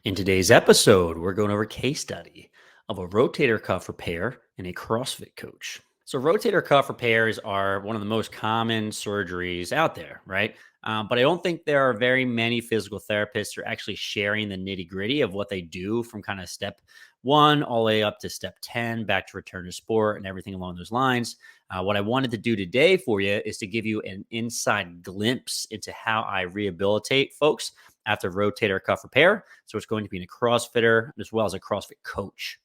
In today's episode, we're going over a case study of a rotator cuff repair and a CrossFit coach. So, rotator cuff repairs are one of the most common surgeries out there, right? But I don't think there are very many physical therapists who are actually sharing the nitty gritty of what they do from kind of step one all the way up to step 10, back to return to sport and everything along those lines. What I wanted to do today for you is to give you an inside glimpse into how I rehabilitate folks after rotator cuff repair. So it's going to be a CrossFitter as well as a CrossFit coach.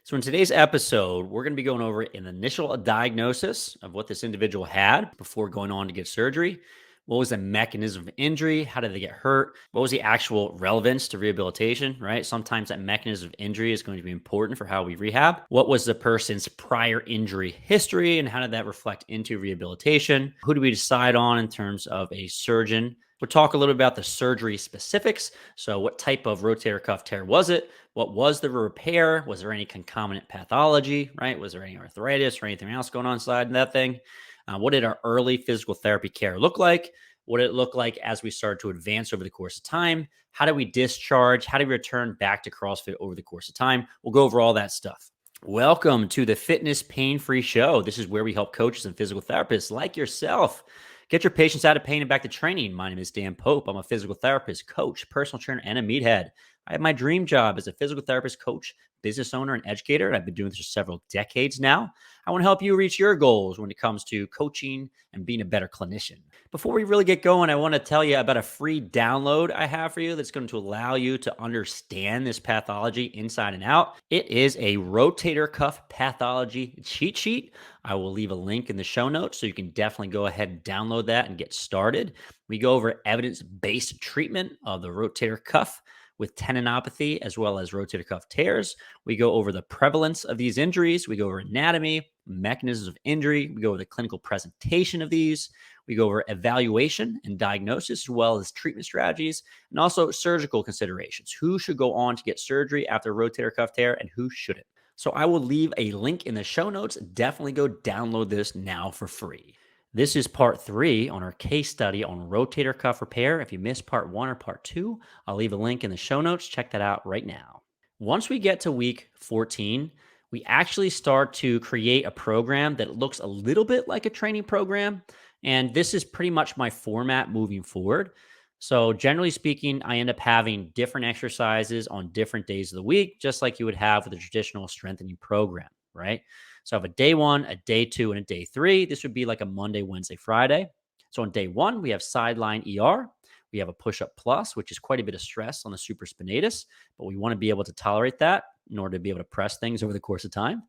So in today's episode, we're going to be going over an initial diagnosis of what this individual had before going on to get surgery. What was the mechanism of injury? How did they get hurt? What was the actual relevance to rehabilitation, right? Sometimes that mechanism of injury is going to be important for how we rehab. What was the person's prior injury history and how did that reflect into rehabilitation? Who do we decide on in terms of a surgeon? We'll talk a little about the surgery specifics. So what type of rotator cuff tear was it? What was the repair? Was there any concomitant pathology, right? Was there any arthritis or anything else going on inside that thing? What did our early physical therapy care look like? What did it look like as we started to advance over the course of time? How did we discharge? How did we return back to CrossFit over the course of time? We'll go over all that stuff. Welcome to the Fitness Pain-Free Show. This is where we help coaches and physical therapists like yourself get your patients out of pain and back to training. My name is Dan Pope. I'm a physical therapist, coach, personal trainer, and a meathead. I have my dream job as a physical therapist, coach, business owner, and educator. And I've been doing this for several decades now. I want to help you reach your goals when it comes to coaching and being a better clinician. Before we really get going, I want to tell you about a free download I have for you that's going to allow you to understand this pathology inside and out. It is a rotator cuff pathology cheat sheet. I will leave a link in the show notes so you can definitely go ahead and download that and get started. We go over evidence-based treatment of the rotator cuff with tendinopathy as well as rotator cuff tears. We go over the prevalence of these injuries. We go over anatomy, mechanisms of injury. We go over the clinical presentation of these. We go over evaluation and diagnosis as well as treatment strategies and also surgical considerations. Who should go on to get surgery after a rotator cuff tear and who shouldn't? So I will leave a link in the show notes. Definitely go download this now for free. This is part 3 on our case study on rotator cuff repair. If you missed part 1 or part 2, I'll leave a link in the show notes. Check that out right now. Once we get to week 14, we actually start to create a program that looks a little bit like a training program. And this is pretty much my format moving forward. So generally speaking, I end up having different exercises on different days of the week, just like you would have with a traditional strengthening program, right? So I have a day 1, a day 2, and a day 3. This would be like a Monday, Wednesday, Friday. So on day 1, we have sideline ER. We have a push-up plus, which is quite a bit of stress on the supraspinatus, but we want to be able to tolerate that in order to be able to press things over the course of time.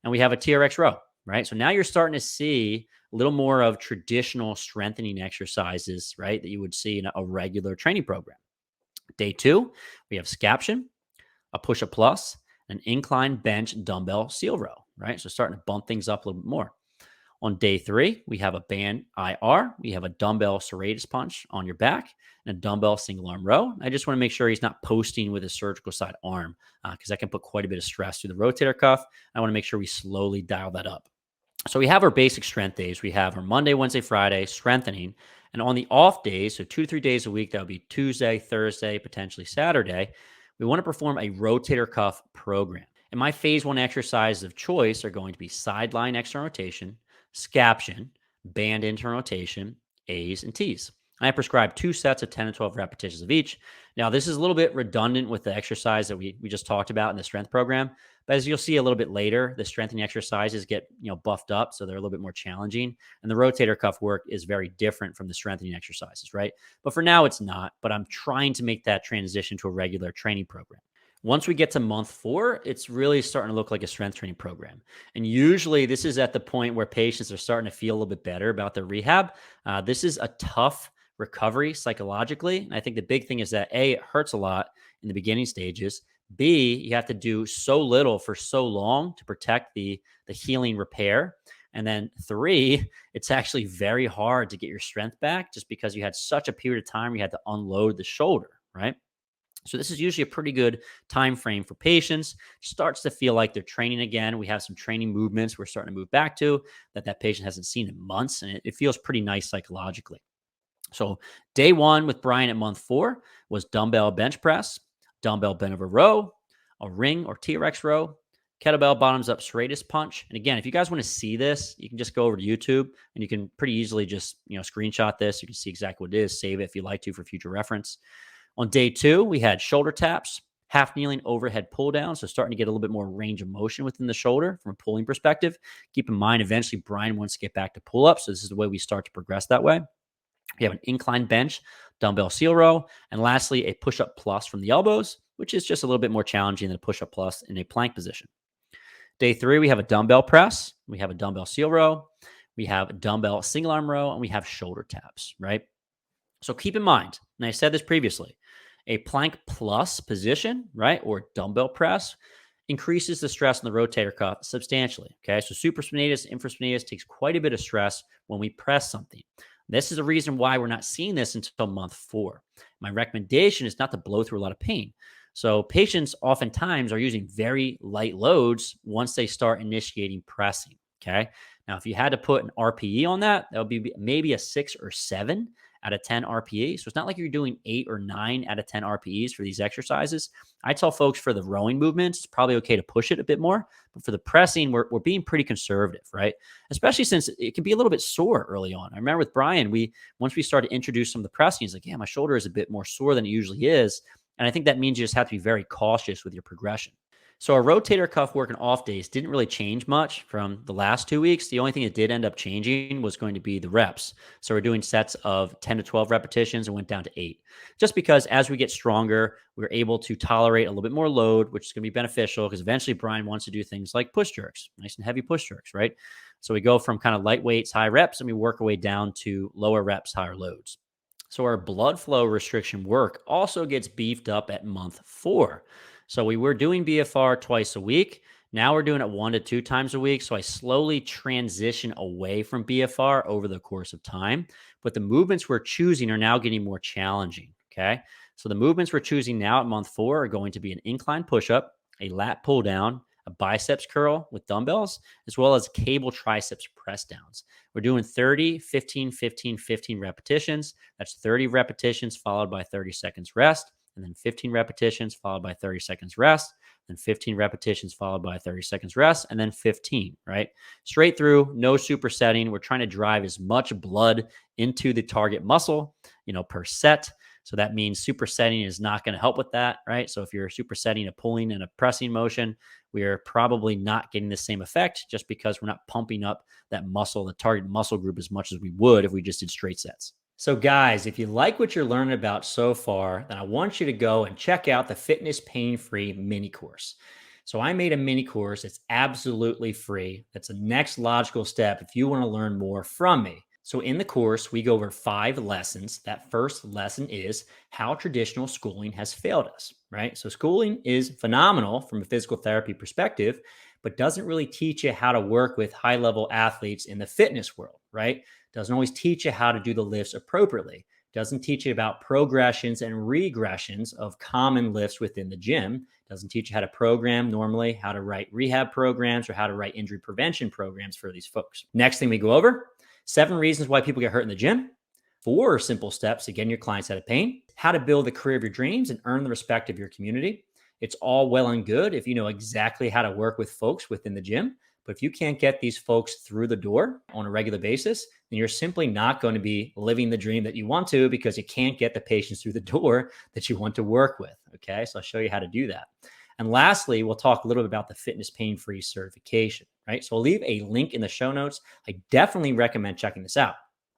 And we have a TRX row, right? So now you're starting to see a little more of traditional strengthening exercises, right, that you would see in a regular training program. Day 2, we have scaption, a push-up plus, an incline bench dumbbell seal row, right? So starting to bump things up a little bit more. On day 3, we have a band IR. We have a dumbbell serratus punch on your back and a dumbbell single arm row. I just want to make sure he's not posting with his surgical side arm because that can put quite a bit of stress through the rotator cuff. I want to make sure we slowly dial that up. So we have our basic strength days. We have our Monday, Wednesday, Friday strengthening. And on the off days, so 2 to 3 days a week, that would be Tuesday, Thursday, potentially Saturday, we want to perform a rotator cuff program. And my phase 1 exercises of choice are going to be sideline external rotation, scaption, band internal rotation, A's and T's. And I prescribe 2 sets of 10 to 12 repetitions of each. Now, this is a little bit redundant with the exercise that we just talked about in the strength program. But as you'll see a little bit later, the strengthening exercises get buffed up, so they're a little bit more challenging. And the rotator cuff work is very different from the strengthening exercises, right? But for now, it's not. But I'm trying to make that transition to a regular training program. Once we get to month 4, it's really starting to look like a strength training program. And usually this is at the point where patients are starting to feel a little bit better about their rehab. This is a tough recovery psychologically. And I think the big thing is that A, it hurts a lot in the beginning stages. B, you have to do so little for so long to protect the healing repair. And then 3, it's actually very hard to get your strength back just because you had such a period of time you had to unload the shoulder, right? So this is usually a pretty good time frame for patients. Starts to feel like they're training again. We have some training movements we're starting to move back to that patient hasn't seen in months, and it feels pretty nice psychologically. So day 1 with Brian at month 4 was dumbbell bench press, dumbbell bent over row, a ring or T-Rex row, kettlebell bottoms up straightest punch. And again, if you guys want to see this, you can just go over to YouTube and you can pretty easily just, screenshot this. You can see exactly what it is, save it if you like to for future reference. On day 2, we had shoulder taps, half kneeling overhead pull down. So starting to get a little bit more range of motion within the shoulder from a pulling perspective. Keep in mind, eventually Brian wants to get back to pull ups. So this is the way we start to progress that way. We have an incline bench, dumbbell seal row, and lastly, a push-up plus from the elbows, which is just a little bit more challenging than a push-up plus in a plank position. Day 3, we have a dumbbell press. We have a dumbbell seal row. We have a dumbbell single arm row, and we have shoulder taps, right? So keep in mind, and I said this previously, a plank plus position, right, or dumbbell press increases the stress on the rotator cuff substantially, okay? So supraspinatus, infraspinatus takes quite a bit of stress when we press something. This is the reason why we're not seeing this until month 4. My recommendation is not to blow through a lot of pain. So patients oftentimes are using very light loads once they start initiating pressing, okay? Now, if you had to put an RPE on that, that would be maybe a 6 or 7 out of 10 RPE. So it's not like you're doing 8 or 9 out of 10 RPEs for these exercises. I tell folks for the rowing movements, it's probably okay to push it a bit more. But for the pressing, we're being pretty conservative, right? Especially since it can be a little bit sore early on. I remember with Brian, once we started to introduce some of the pressing, he's like, yeah, my shoulder is a bit more sore than it usually is. And I think that means you just have to be very cautious with your progression. So our rotator cuff work and off days didn't really change much from the last 2 weeks. The only thing that did end up changing was going to be the reps. So we're doing sets of 10 to 12 repetitions and went down to 8. Just because as we get stronger, we're able to tolerate a little bit more load, which is going to be beneficial because eventually Brian wants to do things like push jerks, nice and heavy push jerks, right? So we go from kind of light weights, high reps, and we work our way down to lower reps, higher loads. So our blood flow restriction work also gets beefed up at month 4. So we were doing BFR twice a week. Now we're doing it 1 to 2 times a week. So I slowly transition away from BFR over the course of time. But the movements we're choosing are now getting more challenging. Okay. So the movements we're choosing now at month 4 are going to be an incline push-up, a lat pull down, a biceps curl with dumbbells, as well as cable triceps press downs. We're doing 30, 15, 15, 15 repetitions. That's 30 repetitions followed by 30 seconds rest. And then 15 repetitions followed by 30 seconds rest, then 15 repetitions followed by 30 seconds rest, and then 15, right? Straight through, no supersetting. We're trying to drive as much blood into the target muscle, per set. So that means supersetting is not going to help with that, right? So if you're supersetting a pulling and a pressing motion, we're probably not getting the same effect just because we're not pumping up that muscle, the target muscle group as much as we would if we just did straight sets. So guys, if you like what you're learning about so far, then I want you to go and check out the Fitness Pain-Free Mini Course. So I made a mini course. It's absolutely free. That's the next logical step if you want to learn more from me. So in the course, we go over 5 lessons. That first lesson is how traditional schooling has failed us, right? So schooling is phenomenal from a physical therapy perspective, but doesn't really teach you how to work with high-level athletes in the fitness world, right? Doesn't always teach you how to do the lifts appropriately. Doesn't teach you about progressions and regressions of common lifts within the gym. Doesn't teach you how to program normally, how to write rehab programs, or how to write injury prevention programs for these folks. Next thing we go over, 7 reasons why people get hurt in the gym. 4 simple steps to getting your clients out of pain. How to build the career of your dreams and earn the respect of your community. It's all well and good if you know exactly how to work with folks within the gym. But if you can't get these folks through the door on a regular basis, then you're simply not going to be living the dream that you want to because you can't get the patients through the door that you want to work with. Okay, so I'll show you how to do that. And lastly, we'll talk a little bit about the Fitness Pain-Free certification, right? So I'll leave a link in the show notes. I definitely recommend checking this out.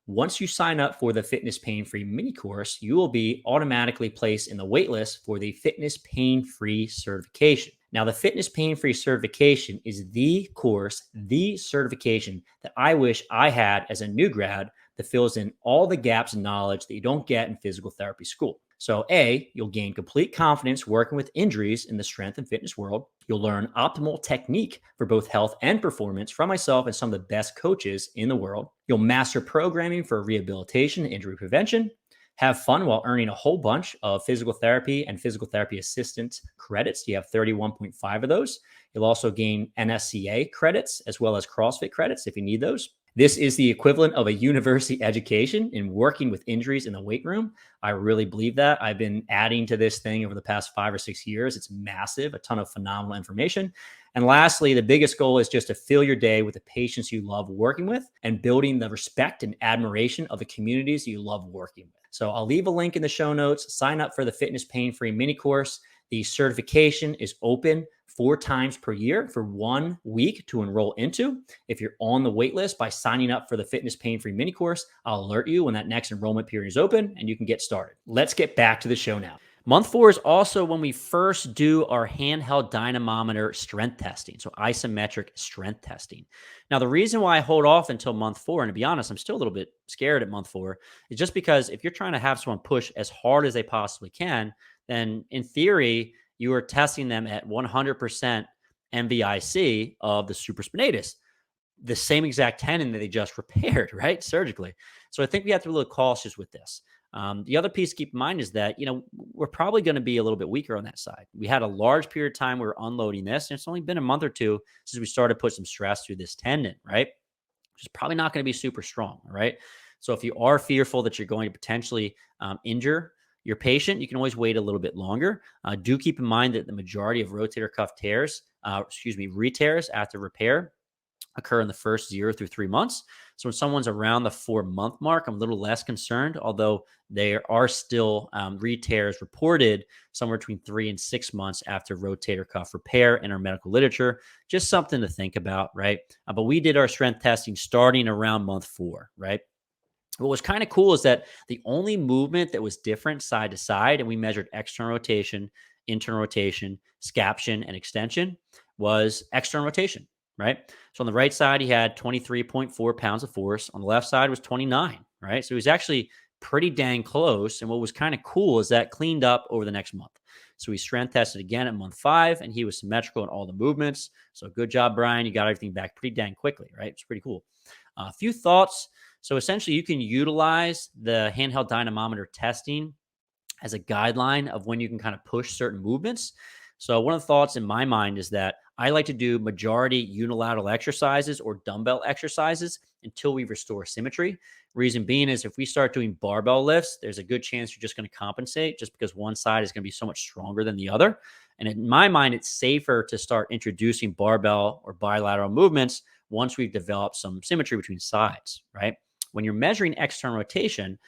Once you sign up for the Fitness Pain-Free Mini Course, you will be automatically placed in the waitlist for the Fitness Pain-Free certification. Now, the Fitness Pain-Free certification is the course, the certification that I wish I had as a new grad that fills in all the gaps in knowledge that you don't get in physical therapy school. So A, you'll gain complete confidence working with injuries in the strength and fitness world. You'll learn optimal technique for both health and performance from myself and some of the best coaches in the world. You'll master programming for rehabilitation and injury prevention. Have fun while earning a whole bunch of physical therapy and physical therapy assistant credits. You have 31.5 of those. You'll also gain NSCA credits as well as CrossFit credits if you need those. This is the equivalent of a university education in working with injuries in the weight room. I really believe that. I've been adding to this thing over the past 5 or 6 years. It's massive, a ton of phenomenal information. And lastly, the biggest goal is just to fill your day with the patients you love working with and building the respect and admiration of the communities you love working with. So I'll leave a link in the show notes. Sign up for the Fitness Pain Free mini course. The certification is open 4 times per year for 1 week to enroll into. If you're on the wait list by signing up for the Fitness Pain Free mini course, I'll alert you when that next enrollment period is open and you can get started. Let's get back to the show now. Month 4 is also when we first do our handheld dynamometer strength testing. So isometric strength testing. Now, the reason why I hold off until month 4, and to be honest, I'm still a little bit scared at month 4, is just because if you're trying to have someone push as hard as they possibly can, then in theory, you are testing them at 100% MVIC of the supraspinatus, the same exact tendon that they just repaired, right? Surgically. So I think we have to be a little cautious with this. The other piece to keep in mind is that, we're probably going to be a little bit weaker on that side. We had a large period of time we were unloading this, and it's only been a month or two since we started to put some stress through this tendon, right? Which is probably not going to be super strong, right? So if you are fearful that you're going to potentially injure your patient, you can always wait a little bit longer. Do keep in mind that the majority of rotator cuff re-tears after repair occur in the first 0 through 3 months. So when someone's around the 4-month mark, I'm a little less concerned, although there are still re-tears reported somewhere between 3 and 6 months after rotator cuff repair in our medical literature. Just something to think about, right? But we did our strength testing starting around month 4, right? What was kind of cool is that the only movement that was different side to side, and we measured external rotation, internal rotation, scaption, and extension, was external rotation, right? So on the right side, he had 23.4 pounds of force. On the left side was 29, right? So he was actually pretty dang close. And what was kind of cool is that cleaned up over the next month. So we strength tested again at month 5, and he was symmetrical in all the movements. So good job, Brian. You got everything back pretty dang quickly, right? It's pretty cool. A few thoughts. So essentially, you can utilize the handheld dynamometer testing as a guideline of when you can kind of push certain movements. So one of the thoughts in my mind is that I like to do majority unilateral exercises or dumbbell exercises until we restore symmetry. Reason being is if we start doing barbell lifts, there's a good chance you're just going to compensate just because one side is going to be so much stronger than the other. And in my mind, it's safer to start introducing barbell or bilateral movements once we've developed some symmetry between sides, right? When you're measuring external rotation,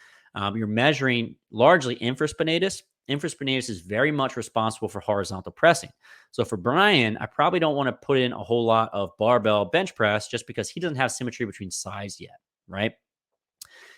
you're measuring largely infraspinatus. Infraspinatus is very much responsible for horizontal pressing. So for Brian, I probably don't want to put in a whole lot of barbell bench press just because he doesn't have symmetry between sides yet, right?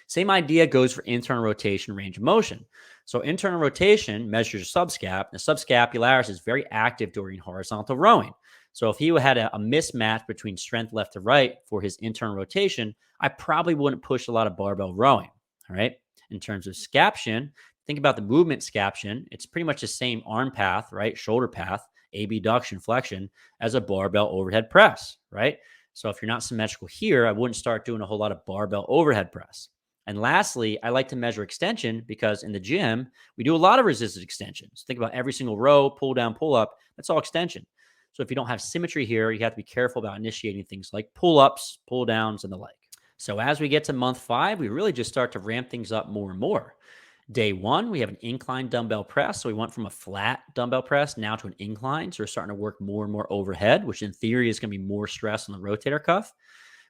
Same idea goes for internal rotation range of motion. So internal rotation measures your subscap. The subscapularis is very active during horizontal rowing. So if he had a mismatch between strength left to right for his internal rotation, I probably wouldn't push a lot of barbell rowing, all right? In terms of scaption, think about the movement scaption. It's pretty much the same arm path, right? Shoulder path, abduction, flexion, as a barbell overhead press, right? So if you're not symmetrical here, I wouldn't start doing a whole lot of barbell overhead press. And lastly, I like to measure extension because in the gym, we do a lot of resisted extensions. Think about every single row, pull down, pull up. That's all extension. So if you don't have symmetry here, you have to be careful about initiating things like pull-ups, pull-downs, and the like. So as we get to month 5, we really just start to ramp things up more and more. Day 1, we have an incline dumbbell press. So we went from a flat dumbbell press now to an incline. So we're starting to work more and more overhead, which in theory is going to be more stress on the rotator cuff.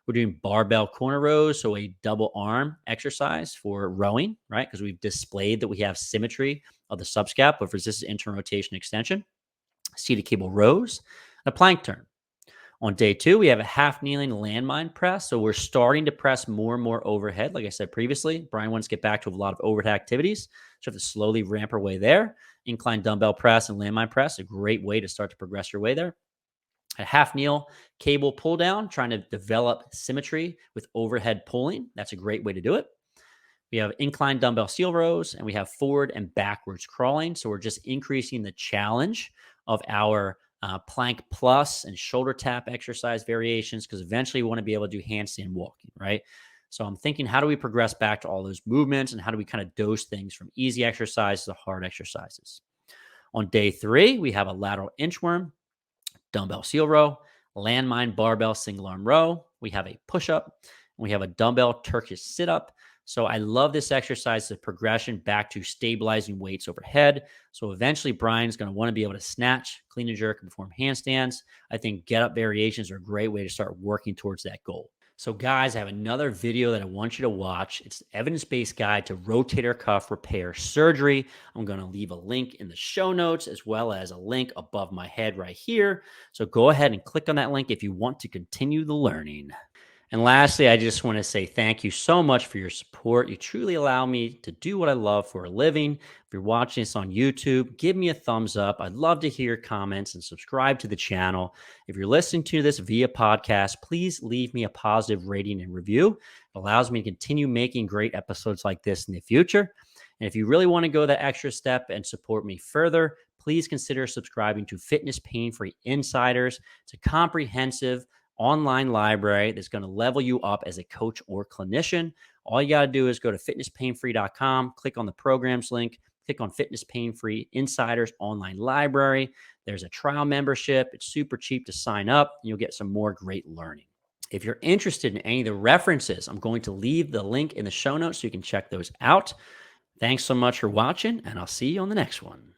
We're doing barbell corner rows, so a double arm exercise for rowing, right? Because we've displayed that we have symmetry of the subscap with resisted internal rotation extension. Seated cable rows, and a plank turn. On day 2, we have a half kneeling landmine press. So we're starting to press more and more overhead. Like I said previously, Brian wants to get back to a lot of overhead activities. So you have to slowly ramp our way there. Incline dumbbell press and landmine press, a great way to start to progress your way there. A half kneel cable pull down, trying to develop symmetry with overhead pulling. That's a great way to do it. We have incline dumbbell seal rows, and we have forward and backwards crawling. So we're just increasing the challenge of our plank plus and shoulder tap exercise variations because eventually we want to be able to do handstand walking, right? So I'm thinking, how do we progress back to all those movements and how do we kind of dose things from easy exercises to hard exercises? On day 3, we have a lateral inchworm, dumbbell seal row, landmine barbell single arm row. We have a push-up, We have a dumbbell Turkish sit up. So I love this exercise, the progression back to stabilizing weights overhead. So eventually, Brian's going to want to be able to snatch, clean and jerk, and perform handstands. I think get up variations are a great way to start working towards that goal. So, guys, I have another video that I want you to watch. It's the evidence-based guide to rotator cuff repair surgery. I'm going to leave a link in the show notes as well as a link above my head right here. So go ahead and click on that link if you want to continue the learning. And lastly, I just want to say thank you so much for your support. You truly allow me to do what I love for a living. If you're watching this on YouTube, give me a thumbs up. I'd love to hear your comments and subscribe to the channel. If you're listening to this via podcast, please leave me a positive rating and review. It allows me to continue making great episodes like this in the future. And if you really want to go that extra step and support me further, please consider subscribing to Fitness Pain Free Insiders. It's a comprehensive online library that's going to level you up as a coach or clinician. All you got to do is go to fitnesspainfree.com, click on the programs link, click on Fitness Pain Free Insiders online library. There's a trial membership. It's super cheap to sign up. You'll get some more great learning. If you're interested in any of the references, I'm going to leave the link in the show notes so you can check those out. Thanks so much for watching, and I'll see you on the next one.